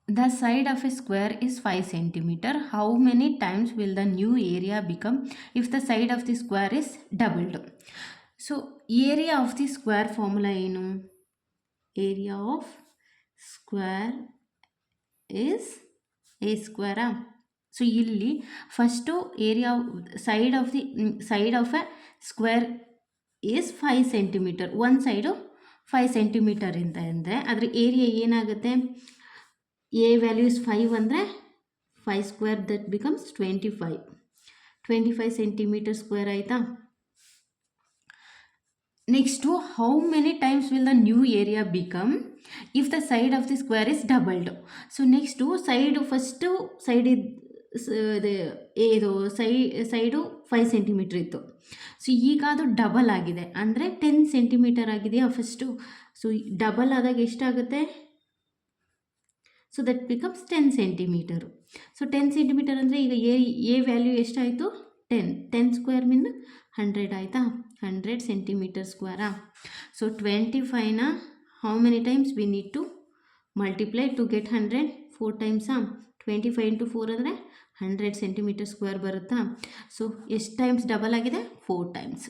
The side of a square is 5 centimeter. How many times will the new area become if the side of the square is doubled? So, area of the square formula ಏನು? Area of square is a square. So, ಇಲ್ಲಿ first area side of A square is 5 centimetre. ಒಂದು side 5 centimetre ಅಂತ ಅಂದರೆ ಅದ್ರ area ಏನಾಗುತ್ತೆ? A value is 5 ಅಂದರೆ 5 square that becomes 25 centimetre square ಆಯಿತಾ? Next how many times will the new area become if the side of the square is doubled. So next first side ಇದು side 5 centimetre ಇತ್ತು. So ಈಗ ಅದು double ಆಗಿದೆ ಅಂದರೆ 10 centimetre ಆಗಿದೆಯಾ first. So double ಆದಾಗ ಎಷ್ಟಾಗುತ್ತೆ? So that becomes 10 centimetre. So 10 centimetre ಅಂದರೆ ಈಗ ಎ ವ್ಯಾಲ್ಯೂ ಎಷ್ಟಾಯಿತು? 10 ಸ್ಕ್ವೇರ್ ಮೀನ್ 100 ಆಯಿತಾ? 100 ಸೆಂಟಿಮೀಟರ್ ಸ್ಕ್ವೇರಾ? ಸೊ 25ನ how many times we need to multiply to get 100? 4 ಟೈಮ್ಸಾ? 25 ಇಂಟು 4 ಅಂದರೆ 100 ಸೆಂಟಿಮೀಟರ್ ಸ್ಕ್ವೇರ್ ಬರುತ್ತಾ? ಸೊ ಎಷ್ಟು ಟೈಮ್ಸ್ ಡಬಲ್ ಆಗಿದೆ? 4 ಟೈಮ್ಸ್.